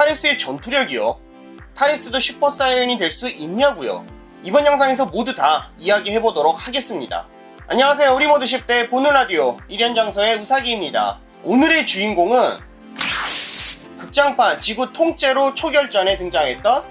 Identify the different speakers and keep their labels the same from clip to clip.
Speaker 1: 타레스의 전투력이요. 타레스도 슈퍼사이언이 될 수 있냐고요. 이번 영상에서 모두 다 이야기해보도록 하겠습니다. 안녕하세요. 우리 모두 10대 보는 라디오 1연장소의 우사기입니다. 오늘의 주인공은 극장판 지구 통째로 초결전에 등장했던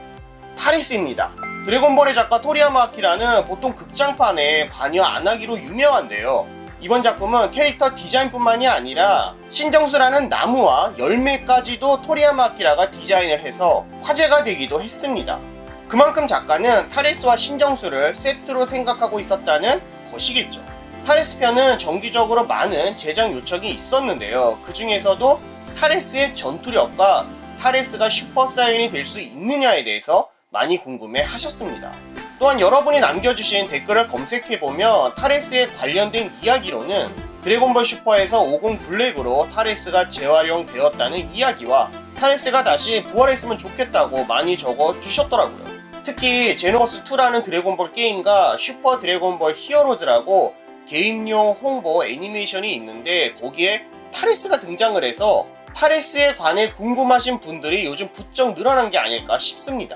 Speaker 1: 타레스입니다. 드래곤볼의 작가 토리야마 아키라는 보통 극장판에 관여 안 하기로 유명한데요. 이번 작품은 캐릭터 디자인뿐만이 아니라 신정수라는 나무와 열매까지도 토리야마 아키라가 디자인을 해서 화제가 되기도 했습니다. 그만큼 작가는 타레스와 신정수를 세트로 생각하고 있었다는 것이겠죠. 타레스 편은 정기적으로 많은 제작 요청이 있었는데요. 그 중에서도 타레스의 전투력과 타레스가 슈퍼사이언이 될 수 있느냐에 대해서 많이 궁금해 하셨습니다. 또한 여러분이 남겨주신 댓글을 검색해보면 타레스에 관련된 이야기로는 드래곤볼 슈퍼에서 50 블랙으로 타레스가 재활용되었다는 이야기와 타레스가 다시 부활했으면 좋겠다고 많이 적어주셨더라고요. 특히 제노버스2라는 드래곤볼 게임과 슈퍼 드래곤볼 히어로즈라고 개인용 홍보 애니메이션이 있는데 거기에 타레스가 등장을 해서 타레스에 관해 궁금하신 분들이 요즘 부쩍 늘어난 게 아닐까 싶습니다.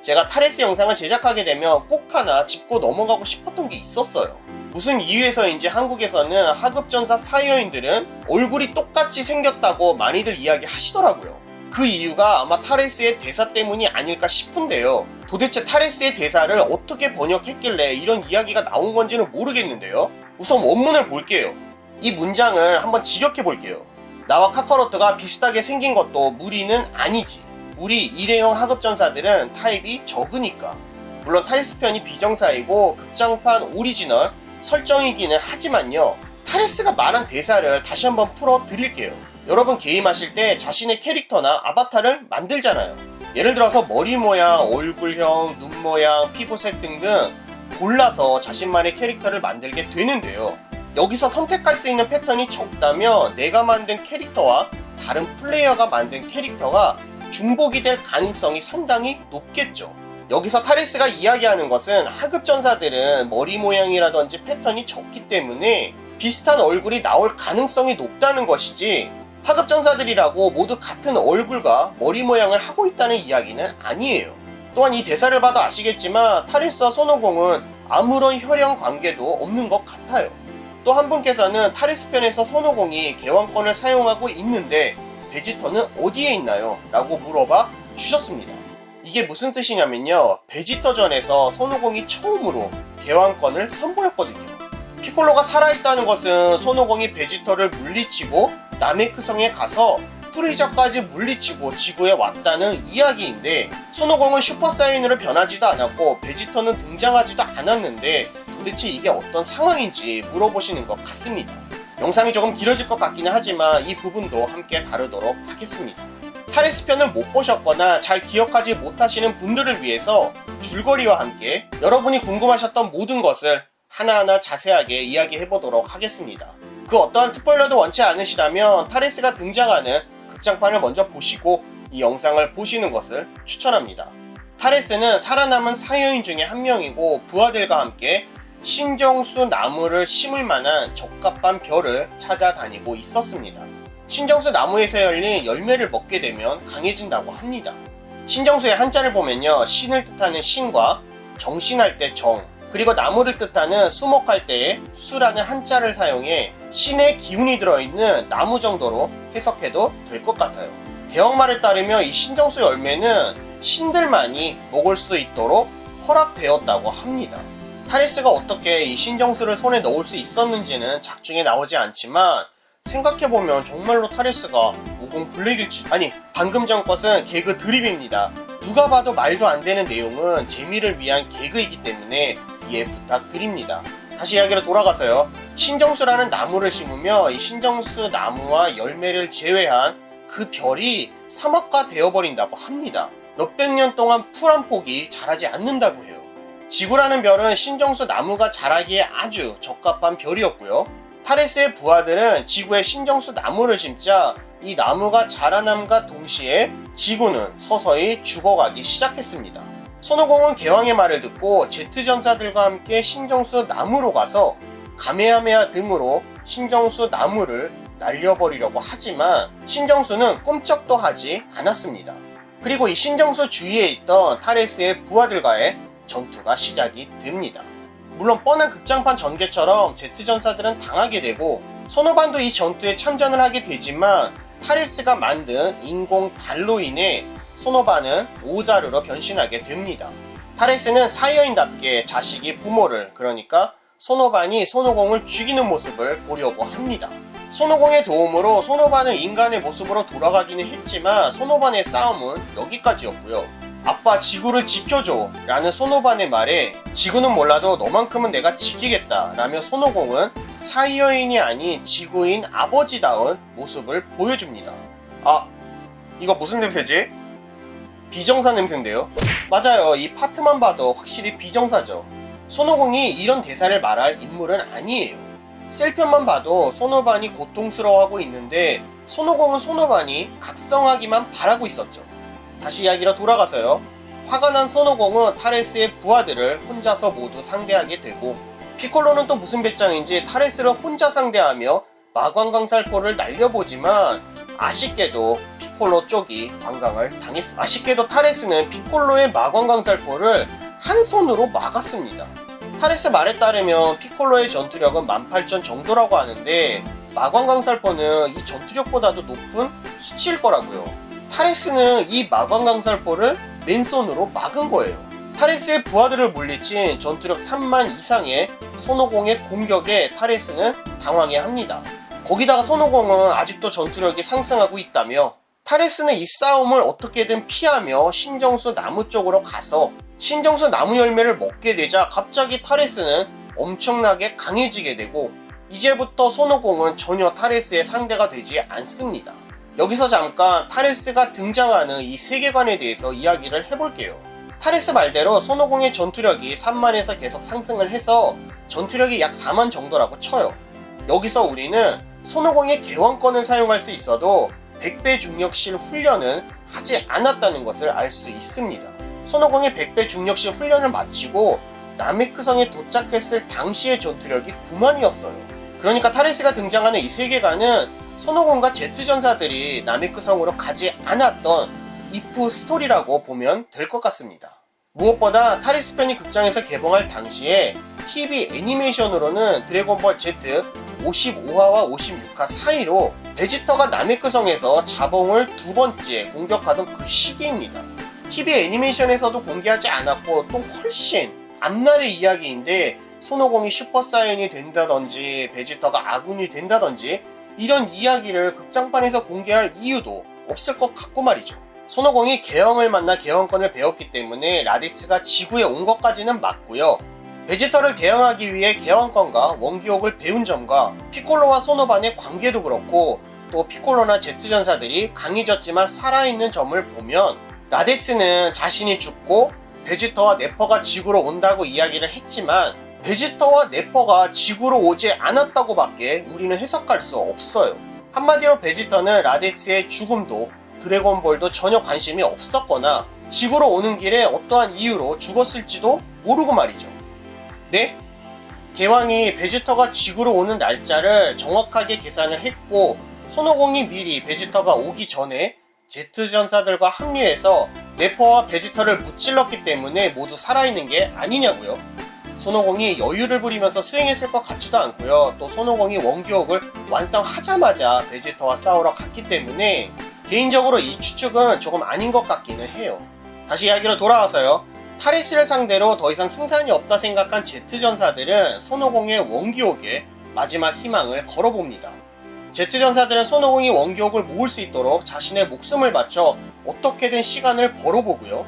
Speaker 1: 제가 타레스 영상을 제작하게 되면 꼭 하나 짚고 넘어가고 싶었던 게 있었어요. 무슨 이유에서인지 한국에서는 하급전사 사이어인들은 얼굴이 똑같이 생겼다고 많이들 이야기 하시더라고요. 그 이유가 아마 타레스의 대사 때문이 아닐까 싶은데요. 도대체 타레스의 대사를 어떻게 번역했길래 이런 이야기가 나온 건지는 모르겠는데요. 우선 원문을 볼게요. 이 문장을 한번 직역해 볼게요. 나와 카카로트가 비슷하게 생긴 것도 무리는 아니지. 우리 일회용 하급전사들은 타입이 적으니까. 물론 타레스 편이 비정사이고 극장판 오리지널 설정이기는 하지만요. 타레스가 말한 대사를 다시 한번 풀어 드릴게요. 여러분 게임하실 때 자신의 캐릭터나 아바타를 만들잖아요. 예를 들어서 머리 모양, 얼굴형, 눈 모양, 피부색 등등 골라서 자신만의 캐릭터를 만들게 되는데요. 여기서 선택할 수 있는 패턴이 적다면 내가 만든 캐릭터와 다른 플레이어가 만든 캐릭터가 중복이 될 가능성이 상당히 높겠죠. 여기서 타레스가 이야기하는 것은 하급전사들은 머리 모양이라든지 패턴이 적기 때문에 비슷한 얼굴이 나올 가능성이 높다는 것이지 하급전사들이라고 모두 같은 얼굴과 머리 모양을 하고 있다는 이야기는 아니에요. 또한 이 대사를 봐도 아시겠지만 타레스와 손오공은 아무런 혈연 관계도 없는 것 같아요. 또 한 분께서는 타레스 편에서 손오공이 개왕권을 사용하고 있는데 베지터는 어디에 있나요? 라고 물어봐 주셨습니다. 이게 무슨 뜻이냐면요. 베지터전에서 손오공이 처음으로 개왕권을 선보였거든요. 피콜로가 살아있다는 것은 손오공이 베지터를 물리치고 나메크성에 가서 프리저까지 물리치고 지구에 왔다는 이야기인데 손오공은 슈퍼사이언으로 변하지도 않았고 베지터는 등장하지도 않았는데 도대체 이게 어떤 상황인지 물어보시는 것 같습니다. 영상이 조금 길어질 것 같기는 하지만 이 부분도 함께 다루도록 하겠습니다. 타레스 편을 못 보셨거나 잘 기억하지 못하시는 분들을 위해서 줄거리와 함께 여러분이 궁금하셨던 모든 것을 하나하나 자세하게 이야기해보도록 하겠습니다. 그 어떠한 스포일러도 원치 않으시다면 타레스가 등장하는 극장판을 먼저 보시고 이 영상을 보시는 것을 추천합니다. 타레스는 살아남은 사이어인 중에 한 명이고 부하들과 함께 신정수 나무를 심을 만한 적합한 별을 찾아다니고 있었습니다. 신정수 나무에서 열린 열매를 먹게 되면 강해진다고 합니다. 신정수의 한자를 보면요. 신을 뜻하는 신과 정신할 때 정, 그리고 나무를 뜻하는 수목할 때의 수라는 한자를 사용해 신의 기운이 들어있는 나무 정도로 해석해도 될 것 같아요. 대왕말에 따르면 이 신정수 열매는 신들만이 먹을 수 있도록 허락되었다고 합니다. 타레스가 어떻게 이 신정수를 손에 넣을 수 있었는지는 작중에 나오지 않지만 생각해보면 정말로 타레스가 50 블랙일지. 아니, 방금 전 것은 개그 드립입니다. 누가 봐도 말도 안 되는 내용은 재미를 위한 개그이기 때문에 이해 부탁드립니다. 다시 이야기로 돌아가서요. 신정수라는 나무를 심으며 이 신정수 나무와 열매를 제외한 그 별이 사막화 되어버린다고 합니다. 몇백 년 동안 풀 한 폭이 자라지 않는다고 해요. 지구라는 별은 신정수 나무가 자라기에 아주 적합한 별이었고요. 타레스의 부하들은 지구에 신정수 나무를 심자 이 나무가 자라남과 동시에 지구는 서서히 죽어가기 시작했습니다. 손오공은 개왕의 말을 듣고 제트전사들과 함께 신정수 나무로 가서 가메하메하 등으로 신정수 나무를 날려버리려고 하지만 신정수는 꿈쩍도 하지 않았습니다. 그리고 이 신정수 주위에 있던 타레스의 부하들과의 전투가 시작이 됩니다. 물론 뻔한 극장판 전개처럼 제트전사들은 당하게 되고 소노반도 이 전투에 참전을 하게 되지만 타레스가 만든 인공 달로 인해 소노반은 오자르로 변신하게 됩니다. 타레스는 사이어인답게 자식이 부모를, 그러니까 소노반이 손오공을 죽이는 모습을 보려고 합니다. 손오공의 도움으로 소노반은 인간의 모습으로 돌아가기는 했지만 소노반의 싸움은 여기까지였고요. 아빠 지구를 지켜줘 라는 소노반의 말에 지구는 몰라도 너만큼은 내가 지키겠다 라며 손오공은 사이어인이 아닌 지구인 아버지다운 모습을 보여줍니다. 아, 이거 무슨 냄새지? 비정사 냄새인데요? 맞아요. 이 파트만 봐도 확실히 비정사죠. 손오공이 이런 대사를 말할 인물은 아니에요. 셀편만 봐도 소노반이 고통스러워하고 있는데 손오공은 소노반이 각성하기만 바라고 있었죠. 다시 이야기로 돌아가서요. 화가 난 손오공은 타레스의 부하들을 혼자서 모두 상대하게 되고 피콜로는 또 무슨 배짱인지 타레스를 혼자 상대하며 마광강살포를 날려보지만 아쉽게도 피콜로 쪽이 관광을 당했습니다. 아쉽게도 타레스는 피콜로의 마광강살포를 한 손으로 막았습니다. 타레스 말에 따르면 피콜로의 전투력은 18,000 정도라고 하는데 마광강살포는 이 전투력보다도 높은 수치일 거라고요. 타레스는 이 마광강살포를 맨손으로 막은 거예요. 타레스의 부하들을 물리친 전투력 3만 이상의 손오공의 공격에 타레스는 당황해합니다. 거기다가 손오공은 아직도 전투력이 상승하고 있다며 타레스는 이 싸움을 어떻게든 피하며 신정수 나무 쪽으로 가서 신정수 나무 열매를 먹게 되자 갑자기 타레스는 엄청나게 강해지게 되고 이제부터 손오공은 전혀 타레스의 상대가 되지 않습니다. 여기서 잠깐 타레스가 등장하는 이 세계관에 대해서 이야기를 해볼게요. 타레스 말대로 손오공의 전투력이 3만에서 계속 상승을 해서 전투력이 약 4만 정도라고 쳐요. 여기서 우리는 손오공의 개왕권을 사용할 수 있어도 100배 중력실 훈련은 하지 않았다는 것을 알 수 있습니다. 손오공의 100배 중력실 훈련을 마치고 나메크성에 도착했을 당시의 전투력이 9만이었어요. 그러니까 타레스가 등장하는 이 세계관은 손오공과 제트전사들이 나메크성으로 가지 않았던 이프 스토리라고 보면 될 것 같습니다. 무엇보다 타레스 편이 극장에서 개봉할 당시에 TV 애니메이션으로는 드래곤볼 Z 55화와 56화 사이로 베지터가 나메크성에서 자봉을 두 번째 공격하던 그 시기입니다. TV 애니메이션에서도 공개하지 않았고 또 훨씬 앞날의 이야기인데 손오공이 슈퍼사이언이 된다든지 베지터가 아군이 된다든지 이런 이야기를 극장판에서 공개할 이유도 없을 것 같고 말이죠. 손오공이 개왕을 만나 개왕권을 배웠기 때문에 라디츠가 지구에 온 것까지는 맞고요. 베지터를 개왕하기 위해 개왕권과 원기옥을 배운 점과 피콜로와 소노반의 관계도 그렇고 또 피콜로나 제트전사들이 강해졌지만 살아있는 점을 보면 라데츠는 자신이 죽고 베지터와 네퍼가 지구로 온다고 이야기를 했지만 베지터와 네퍼가 지구로 오지 않았다고 밖에 우리는 해석할 수 없어요. 한마디로 베지터는 라데츠의 죽음도 드래곤볼도 전혀 관심이 없었거나 지구로 오는 길에 어떠한 이유로 죽었을지도 모르고 말이죠. 네? 개왕이 베지터가 지구로 오는 날짜를 정확하게 계산을 했고 손오공이 미리 베지터가 오기 전에 제트전사들과 합류해서 네퍼와 베지터를 무찔렀기 때문에 모두 살아있는 게 아니냐고요. 손오공이 여유를 부리면서 수행했을 것 같지도 않고요. 또 손오공이 원기옥을 완성하자마자 베지터와 싸우러 갔기 때문에 개인적으로 이 추측은 조금 아닌 것 같기는 해요. 다시 이야기로 돌아와서요. 타레스를 상대로 더 이상 승산이 없다 생각한 제트전사들은 손오공의 원기옥에 마지막 희망을 걸어봅니다. 제트전사들은 손오공이 원기옥을 모을 수 있도록 자신의 목숨을 바쳐 어떻게든 시간을 벌어보고요.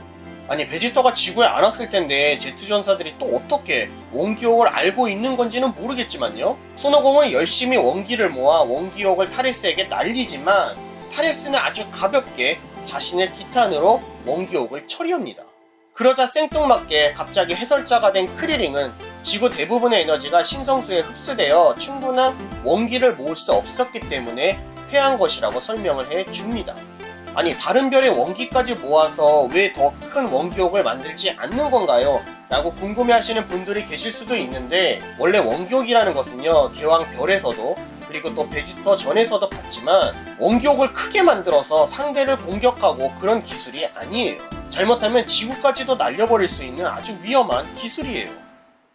Speaker 1: 아니 베지터가 지구에 안 왔을 텐데 제트전사들이 또 어떻게 원기옥을 알고 있는 건지는 모르겠지만요. 손오공은 열심히 원기를 모아 원기옥을 타레스에게 날리지만 타레스는 아주 가볍게 자신의 기탄으로 원기옥을 처리합니다. 그러자 생뚱맞게 갑자기 해설자가 된 크리링은 지구 대부분의 에너지가 신성수에 흡수되어 충분한 원기를 모을 수 없었기 때문에 패한 것이라고 설명을 해줍니다. 아니 다른 별의 원기까지 모아서 왜 더 큰 원기옥을 만들지 않는 건가요? 라고 궁금해하시는 분들이 계실 수도 있는데 원래 원기옥이라는 것은요 개왕별에서도 그리고 또 베지터 전에서도 봤지만 원기옥을 크게 만들어서 상대를 공격하고 그런 기술이 아니에요. 잘못하면 지구까지도 날려버릴 수 있는 아주 위험한 기술이에요.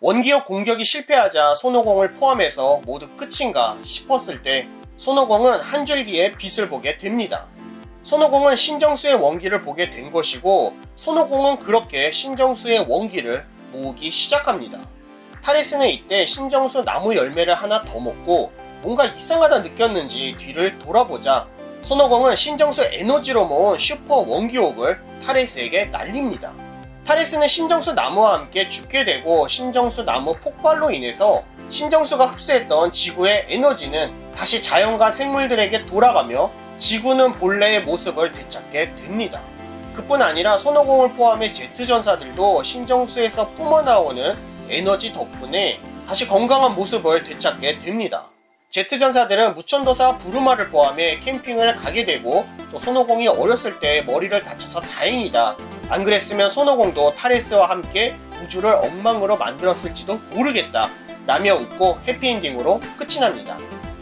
Speaker 1: 원기옥 공격이 실패하자 손오공을 포함해서 모두 끝인가 싶었을 때 손오공은 한 줄기의 빛을 보게 됩니다. 손오공은 신정수의 원기를 보게 된 것이고 손오공은 그렇게 신정수의 원기를 모으기 시작합니다. 타레스는 이때 신정수 나무 열매를 하나 더 먹고 뭔가 이상하다 느꼈는지 뒤를 돌아보자 손오공은 신정수 에너지로 모은 슈퍼 원기옥을 타레스에게 날립니다. 타레스는 신정수 나무와 함께 죽게 되고 신정수 나무 폭발로 인해서 신정수가 흡수했던 지구의 에너지는 다시 자연과 생물들에게 돌아가며 지구는 본래의 모습을 되찾게 됩니다. 그뿐 아니라 손오공을 포함해 제트전사들도 신정수에서 뿜어나오는 에너지 덕분에 다시 건강한 모습을 되찾게 됩니다. 제트전사들은 무천도사 부르마를 포함해 캠핑을 가게 되고 또 손오공이 어렸을 때 머리를 다쳐서 다행이다. 안 그랬으면 손오공도 타레스와 함께 우주를 엉망으로 만들었을지도 모르겠다. 라며 웃고 해피엔딩으로 끝이 납니다.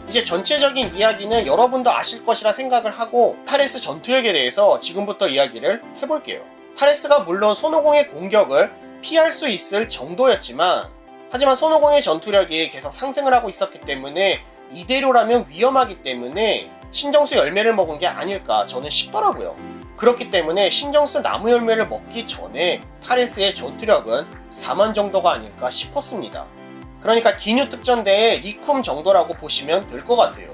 Speaker 1: 이제 전체적인 이야기는 여러분도 아실 것이라 생각을 하고 타레스 전투력에 대해서 지금부터 이야기를 해볼게요. 타레스가 물론 손오공의 공격을 피할 수 있을 정도였지만 하지만 손오공의 전투력이 계속 상승을 하고 있었기 때문에 이대로라면 위험하기 때문에 신정수 열매를 먹은 게 아닐까 저는 싶더라고요. 그렇기 때문에 신정수 나무 열매를 먹기 전에 타레스의 전투력은 4만 정도가 아닐까 싶었습니다. 그러니까 기뉴 특전대의 리쿰 정도라고 보시면 될 것 같아요.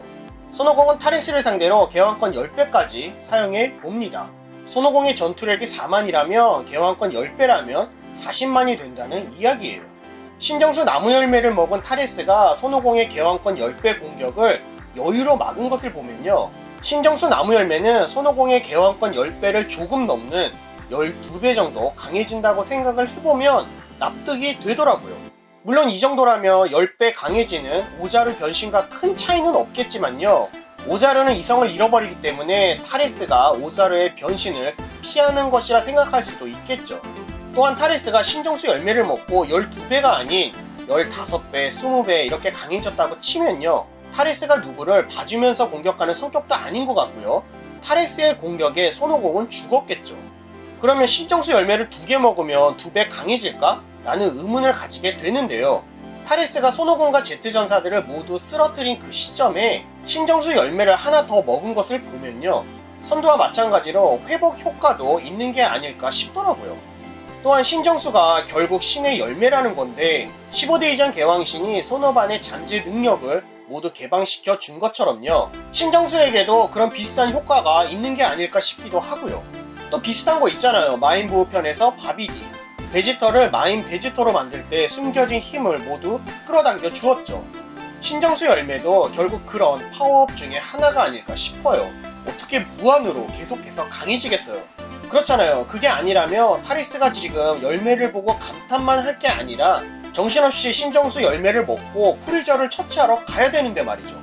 Speaker 1: 손오공은 타레스를 상대로 개왕권 10배까지 사용해 봅니다. 손오공의 전투력이 4만이라면 개왕권 10배라면 40만이 된다는 이야기예요. 신정수 나무 열매를 먹은 타레스가 손오공의 개왕권 10배 공격을 여유로 막은 것을 보면요. 신정수 나무 열매는 손오공의 개왕권 10배를 조금 넘는 12배 정도 강해진다고 생각을 해보면 납득이 되더라고요. 물론 이 정도라면 10배 강해지는 오자르 변신과 큰 차이는 없겠지만요. 오자르는 이성을 잃어버리기 때문에 타레스가 오자르의 변신을 피하는 것이라 생각할 수도 있겠죠. 또한 타레스가 신정수 열매를 먹고 12배가 아닌 15배, 20배 이렇게 강해졌다고 치면요. 타레스가 누구를 봐주면서 공격하는 성격도 아닌 것 같고요. 타레스의 공격에 손오공은 죽었겠죠. 그러면 신정수 열매를 2개 먹으면 2배 강해질까? 라는 의문을 가지게 되는데요. 타레스가 손오공과 제트전사들을 모두 쓰러뜨린 그 시점에 신정수 열매를 하나 더 먹은 것을 보면요. 선두와 마찬가지로 회복 효과도 있는 게 아닐까 싶더라고요. 또한 신정수가 결국 신의 열매라는 건데 15대 이전 개왕신이 손오반의 잠재 능력을 모두 개방시켜 준 것처럼요. 신정수에게도 그런 비슷한 효과가 있는 게 아닐까 싶기도 하고요. 또 비슷한 거 있잖아요. 마인부호 편에서 바비디. 베지터를 마인 베지터로 만들 때 숨겨진 힘을 모두 끌어당겨 주었죠. 신정수 열매도 결국 그런 파워업 중에 하나가 아닐까 싶어요. 어떻게 무한으로 계속해서 강해지겠어요. 그렇잖아요. 그게 아니라면 타레스가 지금 열매를 보고 감탄만 할 게 아니라 정신없이 신정수 열매를 먹고 프리저를 처치하러 가야 되는데 말이죠.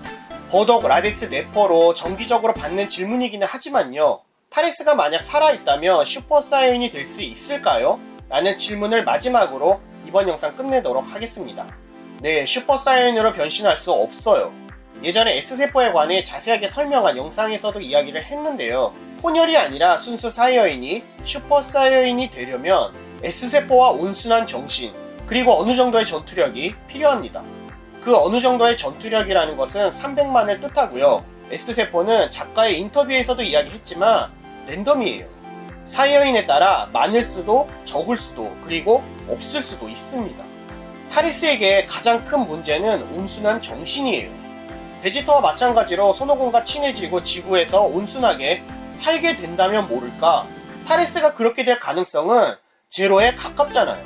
Speaker 1: 버덕 라덱스 네퍼로 정기적으로 받는 질문이기는 하지만요. 타레스가 만약 살아있다면 슈퍼사이언이 될 수 있을까요? 라는 질문을 마지막으로 이번 영상 끝내도록 하겠습니다. 네, 슈퍼사이언으로 변신할 수 없어요. 예전에 S세포에 관해 자세하게 설명한 영상에서도 이야기를 했는데요. 혼혈이 아니라 순수 사이어인이 슈퍼사이어인이 되려면 S세포와 온순한 정신, 그리고 어느 정도의 전투력이 필요합니다. 그 어느 정도의 전투력이라는 것은 300만을 뜻하고요. S세포는 작가의 인터뷰에서도 이야기했지만 랜덤이에요. 사이어인에 따라 많을 수도 적을 수도 그리고 없을 수도 있습니다. 타레스에게 가장 큰 문제는 온순한 정신이에요. 베지터와 마찬가지로 손오공과 친해지고 지구에서 온순하게 살게 된다면 모를까, 타레스가 그렇게 될 가능성은 제로에 가깝잖아요.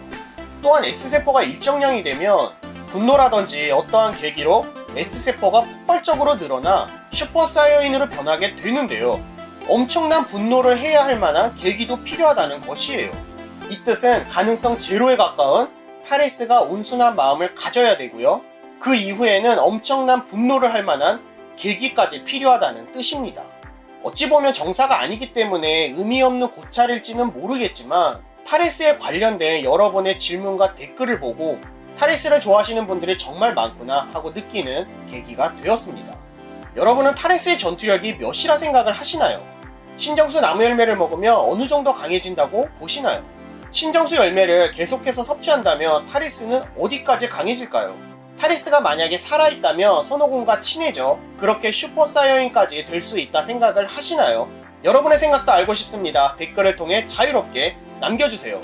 Speaker 1: 또한 S세포가 일정량이 되면 분노라든지 어떠한 계기로 S세포가 폭발적으로 늘어나 슈퍼사이어인으로 변하게 되는데요. 엄청난 분노를 해야 할 만한 계기도 필요하다는 것이에요. 이 뜻은 가능성 제로에 가까운 타레스가 온순한 마음을 가져야 되고요. 그 이후에는 엄청난 분노를 할 만한 계기까지 필요하다는 뜻입니다. 어찌 보면 정사가 아니기 때문에 의미 없는 고찰일지는 모르겠지만 타레스에 관련된 여러분의 질문과 댓글을 보고 타레스를 좋아하시는 분들이 정말 많구나 하고 느끼는 계기가 되었습니다. 여러분은 타레스의 전투력이 몇이라 생각을 하시나요? 신정수 나무 열매를 먹으면 어느 정도 강해진다고 보시나요? 신정수 열매를 계속해서 섭취한다면 타리스는 어디까지 강해질까요? 타리스가 만약에 살아있다면 손오공과 친해져 그렇게 슈퍼 사이어인까지 될 수 있다 생각을 하시나요? 여러분의 생각도 알고 싶습니다. 댓글을 통해 자유롭게 남겨주세요.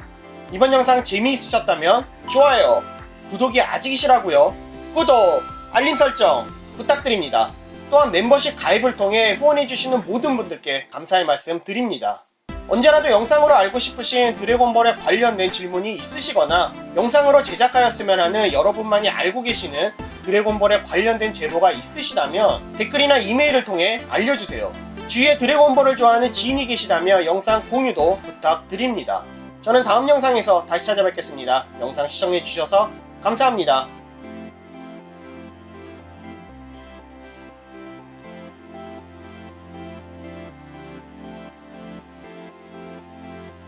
Speaker 1: 이번 영상 재미있으셨다면 좋아요, 구독이 아직이시라고요? 구독, 알림 설정 부탁드립니다. 또한 멤버십 가입을 통해 후원해주시는 모든 분들께 감사의 말씀 드립니다. 언제라도 영상으로 알고 싶으신 드래곤볼에 관련된 질문이 있으시거나 영상으로 제작하였으면 하는 여러분만이 알고 계시는 드래곤볼에 관련된 제보가 있으시다면 댓글이나 이메일을 통해 알려주세요. 주위에 드래곤볼을 좋아하는 지인이 계시다면 영상 공유도 부탁드립니다. 저는 다음 영상에서 다시 찾아뵙겠습니다. 영상 시청해주셔서 감사합니다.